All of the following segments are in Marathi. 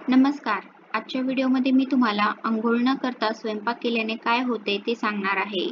नमस्कार. आजच्या व्हिडिओमध्ये मी तुम्हाला अंघोळ न करता स्वयंपाक केल्याने काय होते ते सांगणार आहे.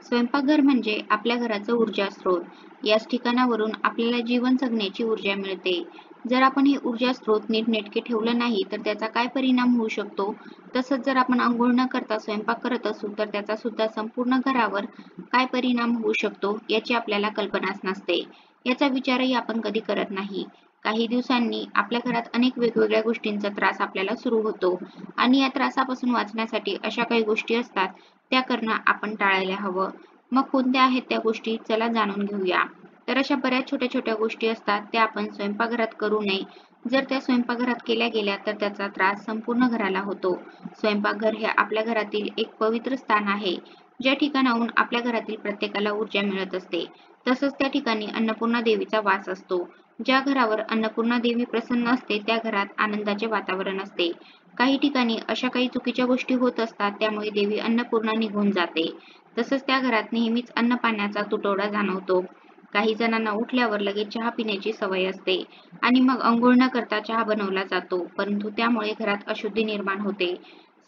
स्वयंपाकघर म्हणजे आपल्या घराचा ऊर्जा स्रोत. याच ठिकाणावरून आपल्याला जीवन जगण्याची ऊर्जा मिळते. जर आपण हे ऊर्जा स्रोत नीटनेटके ठेवलं नाही तर त्याचा काय परिणाम होऊ शकतो? तसंच जर आपण अंघोळ न करता स्वयंपाक करत असू तर त्याचा सुद्धा संपूर्ण घरावर काय परिणाम होऊ शकतो याची आपल्याला कल्पनाच नसते. याचा विचारही आपण कधी करत नाही. काही दिवसांनी आपल्या घरात अनेक वेगवेगळ्या गोष्टींचा त्रास आपल्याला सुरू होतो आणि या त्रासापासून वाचण्यासाठी अशा काही गोष्टी असतात त्या करणं आपण टाळायला हवं. मग कोणत्या आहेत त्या गोष्टी चला जाणून घेऊया. तर अशा बऱ्याच छोट्या छोट्या गोष्टी असतात त्या आपण स्वयंपाकघरात करू नये. जर त्या स्वयंपाकघरात केल्या गेल्या तर त्याचा त्रास संपूर्ण घराला होतो. स्वयंपाकघर हे आपल्या घरातील एक पवित्र स्थान आहे, ज्या ठिकाणाहून आपल्या घरातील प्रत्येकाला ऊर्जा मिळत असते. तसंच त्या ठिकाणी अन्नपूर्णा देवीचा वास असतो. ज्या घरावर अन्नपूर्णा देवी प्रसन्न असते त्या घरात आनंदाचे वातावरण असते. काही ठिकाणी अशा काही चुकीच्या गोष्टी होत असतात त्यामुळे देवी अन्नपूर्णा निघून जाते. तसंच त्या घरात नेहमीच अन्न पाण्याचा तुटवडा जाणवतो. काही जणांना उठल्यावर लगेच चहा पिण्याची सवय असते आणि मग अंघोळ न करता चहा बनवला जातो, परंतु त्यामुळे घरात अशुद्धी निर्माण होते.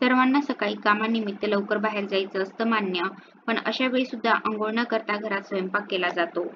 सर्वांना सकाळी कामानिमित्त लवकर बाहेर जायचं असतं मान्य, पण अशा वेळी सुद्धा अंघोळ न करता घरात स्वयंपाक केला जातो.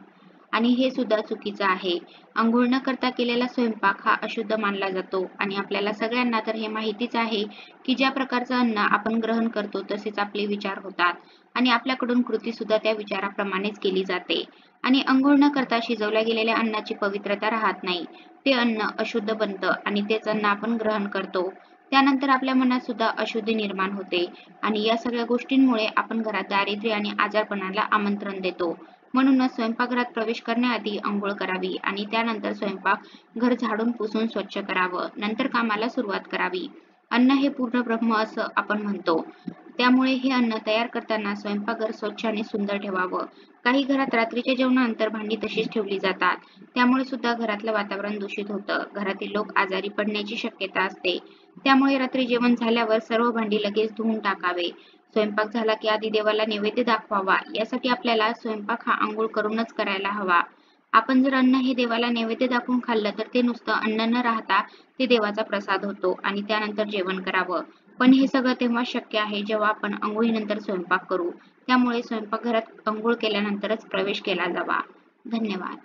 आणि हे सुद्धा चुकीचं आहे. अंघोळ न करता केलेला स्वयंपाक हा अशुद्ध मानला जातो आणि आपल्याला सगळ्यांना तर हे माहितीच आहे की ज्या प्रकारचं अन्न आपण ग्रहण करतो तसेच आपले विचार होतात आणि आपल्याकडून कृती सुद्धा त्या विचाराप्रमाणेच केली जाते. आणि अंघोळ न करता शिजवल्या गेलेल्या अन्नाची पवित्रता राहत नाही. ते अन्न अशुद्ध बनतं आणि तेच अन्न आपण ग्रहण करतो. त्यानंतर आपल्या मनात सुद्धा अशुद्धी निर्माण होते आणि या सगळ्या गोष्टींमुळे आपण घरात दारिद्र्य आणि आजारपणाला आमंत्रण देतो. म्हणूनच स्वयंपाकघरात प्रवेश करण्याआधी अंघोळ करावी आणि त्यानंतर स्वयंपाक घर झाडून पुसून स्वच्छ करावं. नंतर कामाला सुरुवात करावी. अन्न हे पूर्ण ब्रह्म असं आपण म्हणतो. त्यामुळे हे अन्न तयार करताना स्वयंपाकघर स्वच्छ आणि सुंदर ठेवावं. काही घरात रात्रीच्या जेवणानंतर भांडी तशीच ठेवली जातात. त्यामुळे सुद्धा घरातलं वातावरण दूषित होतं. घरातील लोक आजारी पडण्याची शक्यता असते. त्यामुळे रात्री जेवण झाल्यावर सर्व भांडी लगेच धुवून टाकावे. स्वयंपाक झाला की आधी देवाला नैवेद्य दाखवावा. यासाठी आपल्याला स्वयंपाक हा अंघोळ करूनच करायला हवा. आपण जर अन्न हे देवाला नैवेद्य दाखवून खाल्लं तर ते नुसतं अन्न न राहता ते देवाचा प्रसाद होतो आणि त्यानंतर जेवण करावं. पण हे सगळं तेव्हा शक्य आहे जेव्हा आपण अंघोळीनंतर स्वयंपाक करू. त्यामुळे स्वयंपाकघरात अंघोळ केल्यानंतरच प्रवेश केला जावा. धन्यवाद.